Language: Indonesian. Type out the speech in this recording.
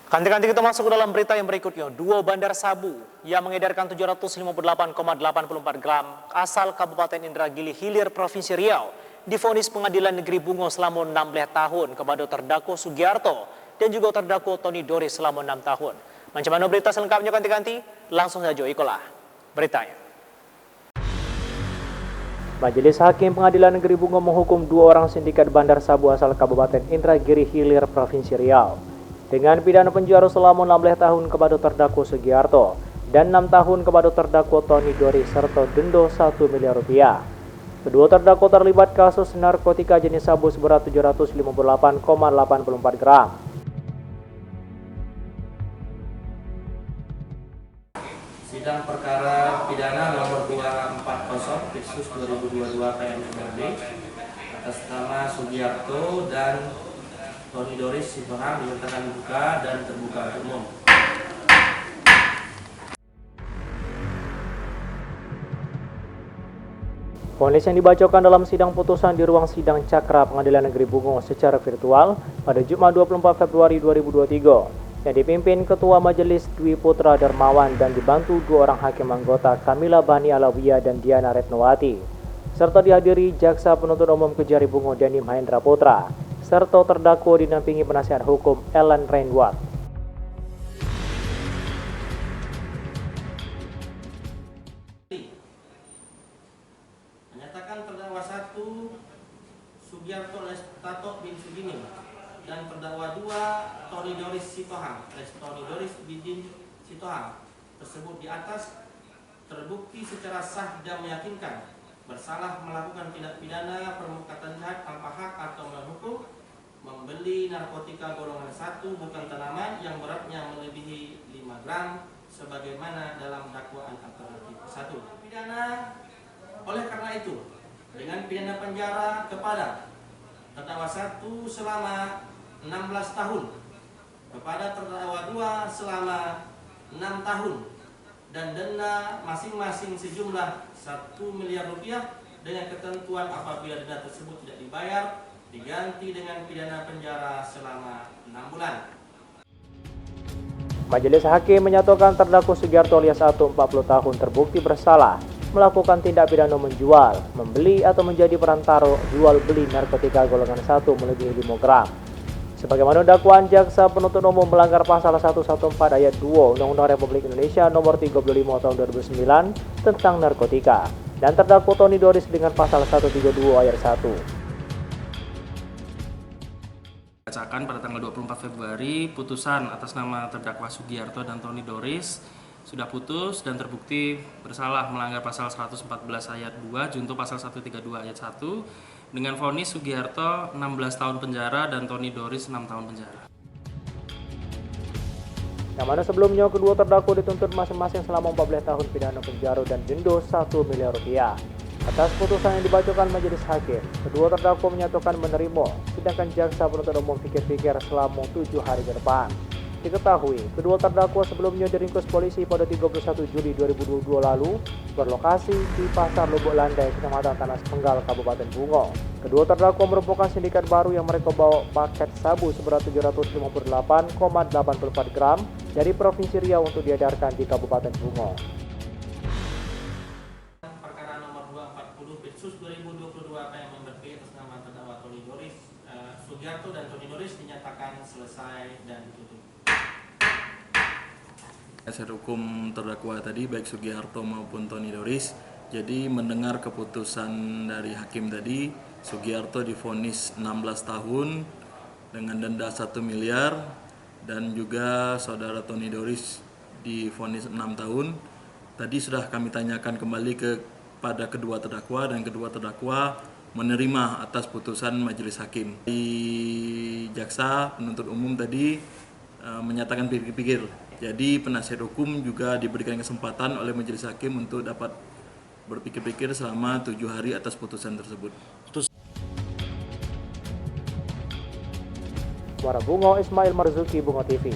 Kanti-kanti kita masuk ke dalam berita yang berikutnya. Dua bandar sabu yang mengedarkan 758,84 gram asal Kabupaten Indragiri Hilir Provinsi Riau divonis Pengadilan Negeri Bungo selama 16 tahun kepada terdakwa Sugiarto dan juga terdakwa Tony Doris selama 6 tahun. Macam mana berita selengkapnya kanti-kanti? Langsung saja ikulah beritanya. Majelis Hakim Pengadilan Negeri Bungo menghukum dua orang sindikat bandar sabu asal Kabupaten Indragiri Hilir Provinsi Riau dengan pidana penjara selama 16 tahun kepada terdakwa Sugiarto dan 6 tahun kepada terdakwa Tony Doris serta denda 1 miliar rupiah. Kedua terdakwa terlibat kasus narkotika jenis sabu seberat 758,84 gram. Sidang perkara pidana nomor 240/2022 PMMRB atas nama Sugiarto dan Tony Doris Sitorang dinyatakan dibuka dan terbuka untuk umum. Vonis yang dibacakan dalam sidang putusan di ruang sidang Cakra Pengadilan Negeri Bungo secara virtual pada Jumat 24 Februari 2023 yang dipimpin Ketua Majelis Dwi Putra Darmawan dan dibantu dua orang hakim anggota Kamila Bani Alawiyah dan Diana Retnowati serta dihadiri Jaksa Penuntut Umum Kejari Bungo Dani Mahendra Putra serta terdakwa dinampingi penasihat hukum Ellen Rainward. Menyatakan terdakwa 1 Sugiarto Lestato bin Sugini dan terdakwa 2 Tony Doris Sitorang Tony Doris bin Sitorang tersebut di atas terbukti secara sah dan meyakinkan bersalah melakukan tindak pidana permukatan jahat tanpa hak atau melawan hukum, membeli narkotika golongan 1 bukan tanaman yang beratnya melebihi 5 gram sebagaimana dalam dakwaan alternatif 1. Pidana oleh karena itu dengan pidana penjara kepada terdakwa 1 selama 16 tahun, kepada terdakwa 2 selama 6 tahun dan denda masing-masing sejumlah 1 miliar rupiah dengan ketentuan apabila denda tersebut tidak dibayar diganti dengan pidana penjara selama 6 bulan. Majelis Hakim menyatakan terdakwa Sugiarto alias 1 40 tahun terbukti bersalah melakukan tindak pidana menjual, membeli atau menjadi perantara jual beli narkotika golongan 1 melebihi 5 gram. Sebagaimana dakwaan Jaksa Penuntut Umum melanggar pasal 114 ayat 2 Undang-Undang Republik Indonesia nomor 35 tahun 2009 tentang narkotika dan terdakwa Tony Doris dengan pasal 132 ayat 1. Bacakan pada tanggal 24 Februari putusan atas nama terdakwa Sugiarto dan Tony Doris sudah putus dan terbukti bersalah melanggar pasal 114 ayat 2 junto pasal 132 ayat 1 dengan vonis Sugiarto 16 tahun penjara dan Tony Doris 6 tahun penjara. Yang mana sebelumnya kedua terdakwa dituntut masing-masing selama 14 tahun pidana penjara dan denda 1 miliar rupiah. Atas putusan yang dibacakan Majelis Hakim, kedua terdakwa menyatakan menerima, sedangkan Jaksa Penuntut Umum pikir-pikir selama 7 hari ke depan. Diketahui, kedua terdakwa sebelumnya diringkus polisi pada 31 Juli 2022 lalu berlokasi di Pasar Lubuk Landai, Kecamatan Tanah Sepenggal, Kabupaten Bungo. Kedua terdakwa merupakan sindikat baru yang mereka bawa paket sabu seberat 758,84 gram dari Provinsi Riau untuk diedarkan di Kabupaten Bungo. Perkara nomor 240/2022 PMMRB atas nama terdakwa Tony Doris Sugiarto dan Tony Doris dinyatakan selesai dan ditutup. Hasil hukum terdakwa tadi baik Sugiarto maupun Tony Doris. Jadi mendengar keputusan dari hakim tadi, Sugiarto divonis 16 tahun dengan denda 1 miliar dan juga saudara Tony Doris divonis 6 tahun. Tadi sudah kami tanyakan kembali kepada kedua terdakwa dan kedua terdakwa menerima atas putusan majelis hakim. Di Jaksa Penuntut Umum tadi menyatakan pikir-pikir. Jadi penasihat hukum juga diberikan kesempatan oleh majelis hakim untuk dapat berpikir-pikir selama 7 hari atas putusan tersebut. Muara Bungo, Ismail Marzuki, Bungo TV.